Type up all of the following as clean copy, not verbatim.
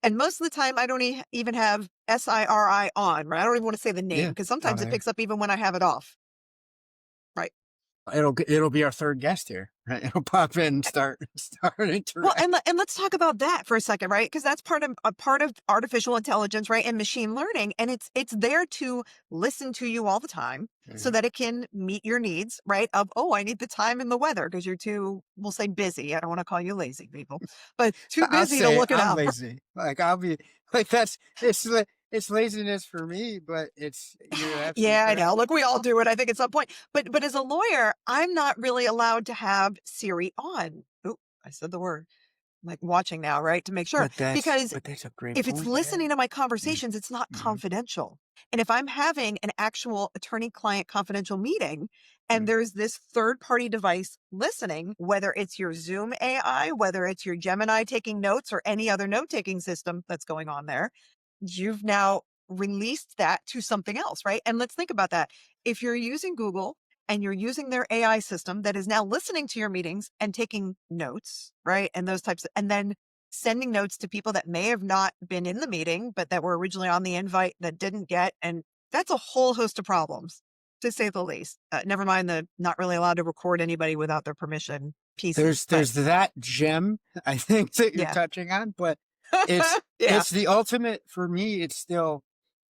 And most of the time, I don't even have SIRI on, right? I don't even want to say the name Yeah. because sometimes it picks up even when I have it off. Right. It'll be our third guest here, right? It'll pop in and start Well, interacting. and let's talk about that for a second, right? Because that's part of artificial intelligence, right, and machine learning, and it's there to listen to you all the time so that it can meet your needs, right? Of I need the time and the weather because you're too, we'll say busy. I don't want to call you lazy, people, but too I'll busy to say look it I'm up. lazy. Like I'll be like it's laziness for me, but you're absolutely Yeah, I correct. know. Look, we all do it, I think, at some point. But as a lawyer, I'm not really allowed to have Siri on. Oop, I said the word. I'm like watching now, right? To make sure. Because But that's a great if it's point there. listening to my Mm, conversations, it's not mhm, confidential. And if I'm having an actual attorney-client confidential meeting and mm. there's this third-party device listening, whether it's your Zoom AI, whether it's your Gemini taking notes or any other note-taking system that's going on there, you've now released that to something else, right? And let's think about that. If you're using Google and you're using their AI system that is now listening to your meetings and taking notes, right? And those types and then sending notes to people that may have not been in the meeting, but that were originally on the invite that didn't get. And that's a whole host of problems, to say the least. Never mind the not really allowed to record anybody without their permission pieces. But There's that gem I think that you're yeah. touching on, but it's Yeah. it's the ultimate for me. It's still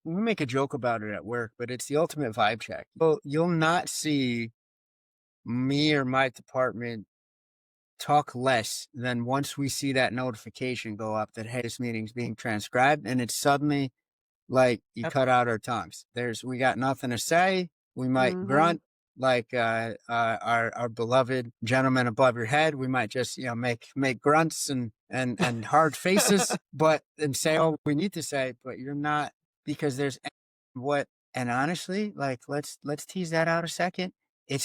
we make a joke about it at work, but it's the ultimate vibe check. You'll not see me or my department talk less than once we see that notification go up that hey, this meeting's being transcribed, and it's suddenly like you Yep. cut out our tongues. We got nothing to say. We might Mm-hmm. grunt like our beloved gentleman above your head. We might just make grunts and hard faces, but and say oh we need to say, but you're not because there's what and honestly like let's tease that out a second. Yeah. It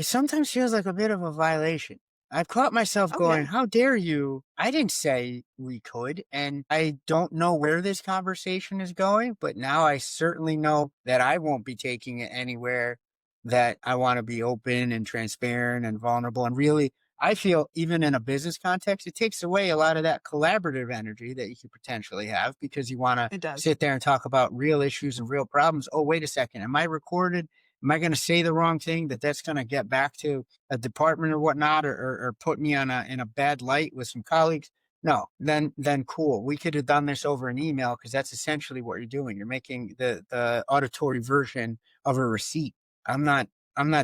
sometimes feels like a bit of a violation. I've caught myself Oh, yeah. going, how dare you? I didn't say we could. And I don't know where this conversation is going, but now I certainly know that I won't be taking it anywhere that I want to be open and transparent and vulnerable. And really, I feel even in a business context, it takes away a lot of that collaborative energy that you could potentially have because you want to It does. sit there and talk about real issues and real problems. Oh, wait a second. Am I recorded? Am I going to say the wrong thing that's going to get back to a department or whatnot, or put me on in a bad light with some colleagues? No, then cool. We could have done this over an email because that's essentially what you're doing. You're making the auditory version of a receipt. I'm not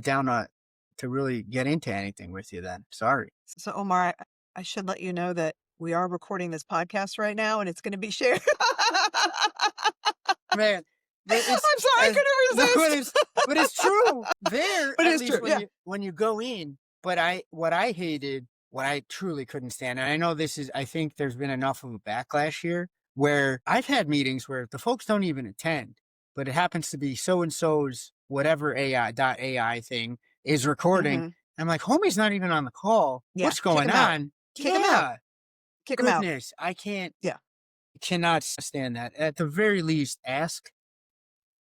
down to really get into anything with you then. Sorry. So, Omar, I should let you know that we are recording this podcast right now and it's going to be shared. Man, I'm but it's sorry, I no, couldn't resist. but it's true. There, But at it's least true. Yeah. when you go in, but what I hated, what I truly couldn't stand, and I know I think there's been enough of a backlash here where I've had meetings where the folks don't even attend, but it happens to be so and so's whatever AI thing is recording. Hmm. I'm like, homie's not even on the call. Yeah. What's Kick going him out. on? Kick him out. Yeah, Kick him out. goodness, I Yeah. cannot stand that. At the very least, ask.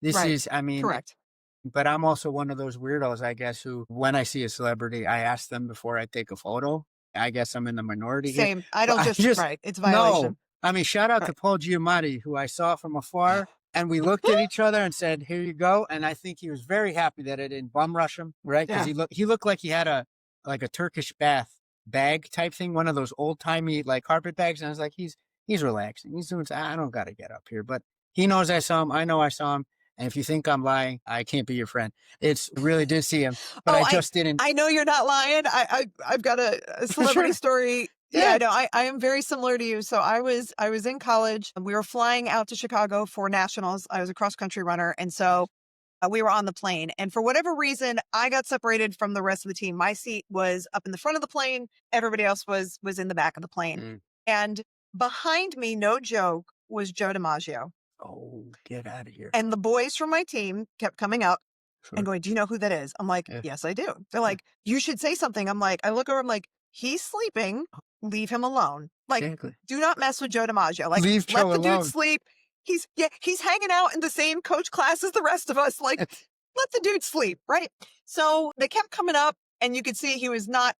This Right. is, I mean, Correct. but I'm also one of those weirdos, I guess, who, when I see a celebrity, I ask them before I take a photo. I guess I'm in the minority here, Same. I but don't right. It's no. violation. I mean, shout out to Right. Paul Giamatti, who I saw from afar, and we looked at each other and said, "Here you go." And I think he was very happy that I didn't bum rush him, right? Because Yeah. he looked like he had a Turkish bath bag type thing, one of those old timey like carpet bags. And I was like, he's relaxing. He's doing. I don't got to get up here, but he knows I saw him. I know I saw him. And if you think I'm lying, I can't be your friend. It's really did see him, but Oh, I just didn't. I know you're not lying. I've got a celebrity Sure. story. Yeah, Yeah. I know. I am very similar to you. So I was in college and we were flying out to Chicago for nationals. I was a cross country runner. And so we were on the plane. And for whatever reason, I got separated from the rest of the team. My seat was up in the front of the plane. Everybody else was in the back of the plane. Mm. And behind me, no joke, was Joe DiMaggio. Oh, get out of here. And the boys from my team kept coming up and Sure. going, "Do you know who that is?" I'm like, Yeah. "Yes, I do." They're like, "You should say something." I'm like, I look over, I'm like, "He's sleeping. Leave him alone. Like, Exactly. do not mess with Joe DiMaggio. Like, Leave let Joe the dude alone. sleep. He's hanging out in the same coach class as the rest of us. Like, let the dude sleep." Right. So they kept coming up and you could see he was not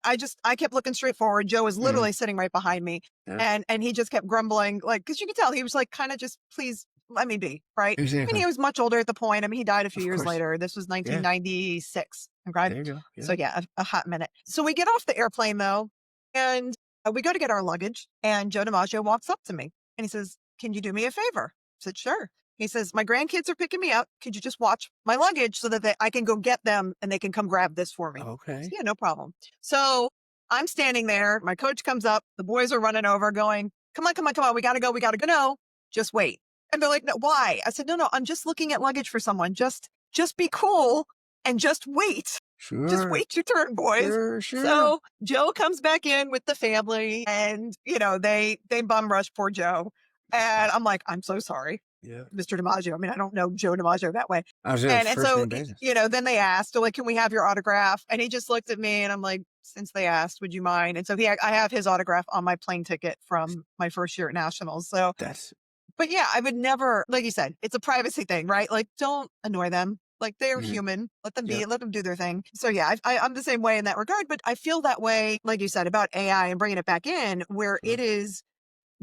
I kept looking straight forward. Joe was Mhm. literally sitting right behind me. Yeah. And he just kept grumbling, like, cause you could tell he was like, kind of just, please let me be. Right. And he Exactly. was much older at the point. I mean, he died a few Of years course. later. This was Yeah. 1996. Okay. There you go. So Yeah. yeah, a hot minute. So we get off the airplane though, and we go to get our luggage, and Joe DiMaggio walks up to me and he says, "Can you do me a favor?" I said, "Sure." He says, "My grandkids are picking me up. Could you just watch my luggage so that I can go get them and they can come grab this for me?" I Okay. said, "Yeah, no problem." So I'm standing there. My coach comes up. The boys are running over going, "Come on, come on, come on. We got to go. We got to go." "No, just wait." And they're like, "No, why?" I said, "No, I'm just looking at luggage for someone. Just be cool and just wait. Just Sure. wait your turn, boys." Sure. So Joe comes back in with the family, and they bum rush poor Joe. And I'm like, "I'm so sorry, Yeah. Mr. DiMaggio." I mean, I don't know Joe DiMaggio that way. I was And first so, name basis. then they asked, they're like, "Can we have your autograph?" And he just looked at me, and I'm like, "Since they asked, would you mind?" And so I have his autograph on my plane ticket from my first year at Nationals. So, That's but yeah, I would never, like you said, it's a privacy thing, right? Like, don't annoy them. Like, they're Mhm. human. Let them be. Yep. Let them do their thing. So yeah, I'm the same way in that regard. But I feel that way, like you said, about AI and bringing it back in, where Sure. it is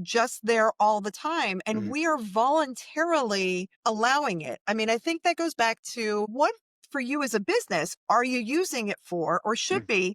just there all the time. And Mhm. we are voluntarily allowing it. I mean, I think that goes back to what for you as a business are you using it for or should Mm. be